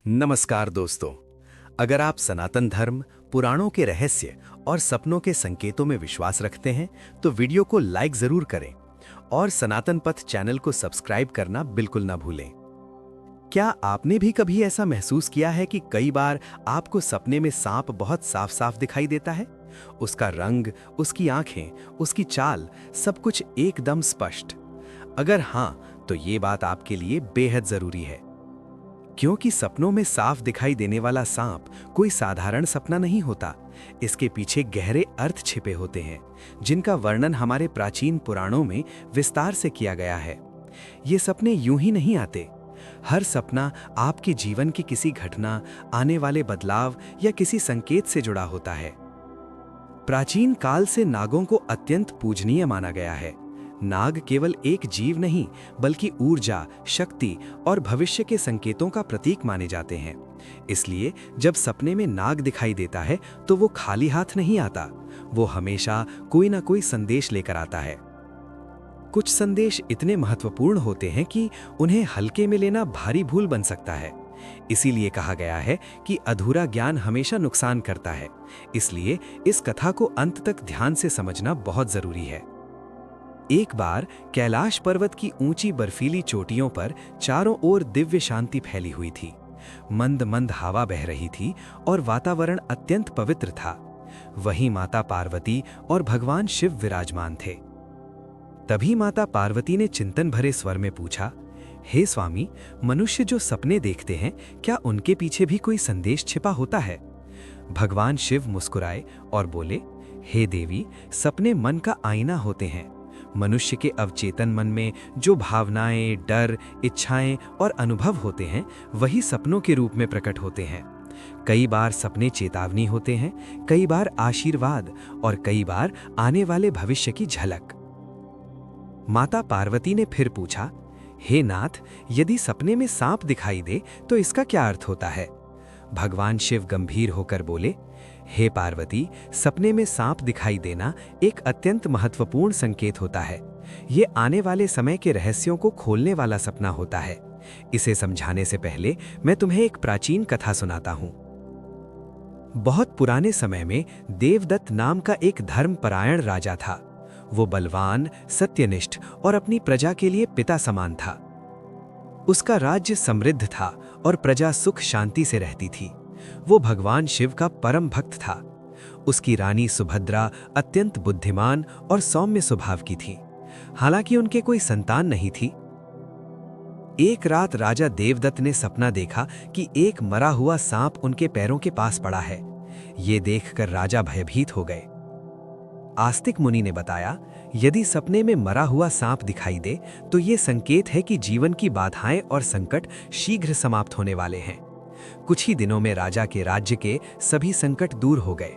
नमस्कार दोस्तों। अगर आप सनातन धर्म, पुराणों के रहस्य और सपनों के संकेतों में विश्वास रखते हैं तो वीडियो को लाइक जरूर करें और सनातन पथ चैनल को सब्सक्राइब करना बिल्कुल ना भूलें। क्या आपने भी कभी ऐसा महसूस किया है कि कई बार आपको सपने में सांप बहुत साफ साफ दिखाई देता है? उसका रंग, उसकी आंखें, उसकी चाल, सब कुछ एकदम स्पष्ट। अगर हाँ, तो ये बात आपके लिए बेहद जरूरी है, क्योंकि सपनों में साफ दिखाई देने वाला सांप कोई साधारण सपना नहीं होता। इसके पीछे गहरे अर्थ छिपे होते हैं, जिनका वर्णन हमारे प्राचीन पुराणों में विस्तार से किया गया है। ये सपने यूं ही नहीं आते। हर सपना आपके जीवन की किसी घटना, आने वाले बदलाव या किसी संकेत से जुड़ा होता है। प्राचीन काल से नागों को अत्यंत पूजनीय माना गया है। नाग केवल एक जीव नहीं, बल्कि ऊर्जा, शक्ति और भविष्य के संकेतों का प्रतीक माने जाते हैं। इसलिए जब सपने में नाग दिखाई देता है तो वो खाली हाथ नहीं आता। वो हमेशा कोई ना कोई संदेश लेकर आता है। कुछ संदेश इतने महत्वपूर्ण होते हैं कि उन्हें हल्के में लेना भारी भूल बन सकता है। इसीलिए कहा गया है कि अधूरा ज्ञान हमेशा नुकसान करता है। इसलिए इस कथा को अंत तक ध्यान से समझना बहुत जरूरी है। एक बार कैलाश पर्वत की ऊंची बर्फीली चोटियों पर चारों ओर दिव्य शांति फैली हुई थी। मंद मंद हवा बह रही थी और वातावरण अत्यंत पवित्र था। वहीं माता पार्वती और भगवान शिव विराजमान थे। तभी माता पार्वती ने चिंतन भरे स्वर में पूछा, हे स्वामी, मनुष्य जो सपने देखते हैं, क्या उनके पीछे भी कोई संदेश छिपा होता है? भगवान शिव मुस्कुराए और बोले, हे देवी, सपने मन का आईना होते हैं। मनुष्य के अवचेतन मन में जो भावनाएं, डर, इच्छाएं और अनुभव होते हैं, वही सपनों के रूप में प्रकट होते हैं। कई बार सपने चेतावनी होते हैं, कई बार आशीर्वाद और कई बार आने वाले भविष्य की झलक। माता पार्वती ने फिर पूछा, हे नाथ, यदि सपने में सांप दिखाई दे तो इसका क्या अर्थ होता है? भगवान शिव गंभीर होकर बोले, हे पार्वती, सपने में सांप दिखाई देना एक अत्यंत महत्वपूर्ण संकेत होता है। ये आने वाले समय के रहस्यों को खोलने वाला सपना होता है। इसे समझाने से पहले मैं तुम्हें एक प्राचीन कथा सुनाता हूँ। बहुत पुराने समय में देवदत्त नाम का एक धर्मपरायण राजा था। वो बलवान, सत्यनिष्ठ और अपनी प्रजा के लिए पिता समान था। उसका राज्य समृद्ध था और प्रजा सुख शांति से रहती थी। वो भगवान शिव का परम भक्त था। उसकी रानी सुभद्रा अत्यंत बुद्धिमान और सौम्य स्वभाव की थी। हालांकि उनके कोई संतान नहीं थी। एक रात राजा देवदत्त ने सपना देखा कि एक मरा हुआ सांप उनके पैरों के पास पड़ा है। ये देखकर राजा भयभीत हो गए। आस्तिक मुनि ने बताया, यदि सपने में मरा हुआ सांप दिखाई दे तो ये संकेत है कि जीवन की बाधाएं और संकट शीघ्र समाप्त होने वाले हैं। कुछ ही दिनों में राजा के राज्य के सभी संकट दूर हो गए।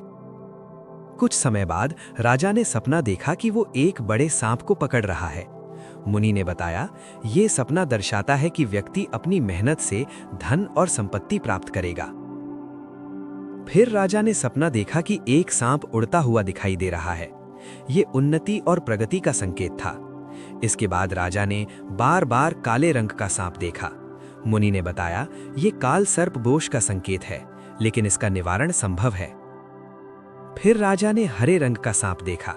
कुछ समय बाद राजा ने सपना देखा कि वो एक बड़े सांप को पकड़ रहा है। मुनि ने बताया, ये सपना दर्शाता है कि व्यक्ति अपनी मेहनत से धन और संपत्ति प्राप्त करेगा। फिर राजा ने सपना देखा कि एक सांप उड़ता हुआ दिखाई दे रहा है। ये उन्नति और प्रगति का संकेत था। इसके बाद राजा ने बार बार काले रंग का सांप देखा। मुनि ने बताया, ये काल सर्प दोष का संकेत है, लेकिन इसका निवारण संभव है। फिर राजा ने हरे रंग का सांप देखा।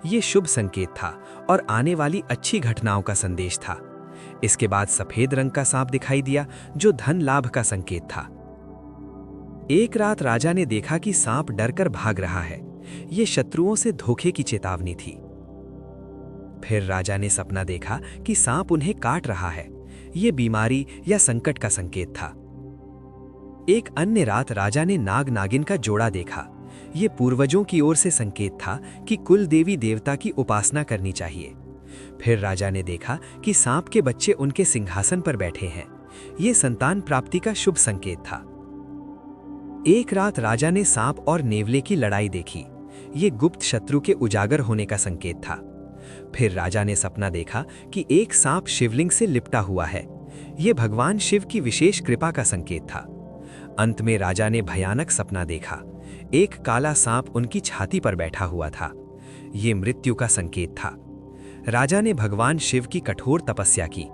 ये शुभ संकेत था और आने वाली अच्छी घटनाओं का संदेश था। इसके बाद सफेद रंग का सांप दिखाई दिया, जो धन लाभ का संकेत था। एक रात राजा ने देखा कि सांप डरकर भाग रहा है। ये शत्रुओं से धोखे की चेतावनी थी। फिर राजा ने सपना देखा कि सांप उन्हें काट रहा है। ये बीमारी या संकट का संकेत था। एक अन्य रात राजा ने नाग नागिन का जोड़ा देखा। ये पूर्वजों की ओर से संकेत था कि कुल देवी देवता की उपासना करनी चाहिए। फिर राजा ने देखा कि सांप के बच्चे उनके सिंहासन पर बैठे हैं। ये संतान प्राप्ति का शुभ संकेत था। एक रात राजा ने सांप और नेवले की लड़ाई देखी। ये गुप्त शत्रु के उजागर होने का संकेत था। फिर राजा ने सपना देखा कि एक सांप शिवलिंग से लिपटा हुआ है। ये भगवान शिव की विशेष कृपा का संकेत था। अंत में राजा ने भयानक सपना देखा। एक काला सांप उनकी छाती पर बैठा हुआ था। ये मृत्यु का संकेत था। राजा ने भगवान शिव की कठोर तपस्या की।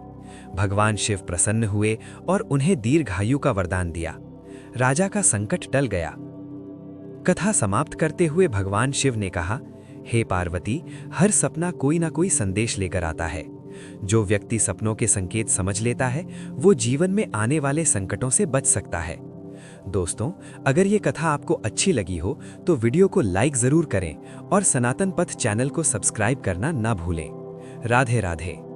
भगवान शिव प्रसन्न हुए और उन्हें दीर्घायु का वरदान दिया। राजा का संकट टल गया। कथा समाप्त करते हुए भगवान शिव ने कहा, हे पार्वती, हर सपना कोई ना कोई संदेश लेकर आता है। जो व्यक्ति सपनों के संकेत समझ लेता है, वो जीवन में आने वाले संकटों से बच सकता है। दोस्तों, अगर ये कथा आपको अच्छी लगी हो तो वीडियो को लाइक जरूर करें और सनातन पथ चैनल को सब्सक्राइब करना ना भूलें। राधे राधे।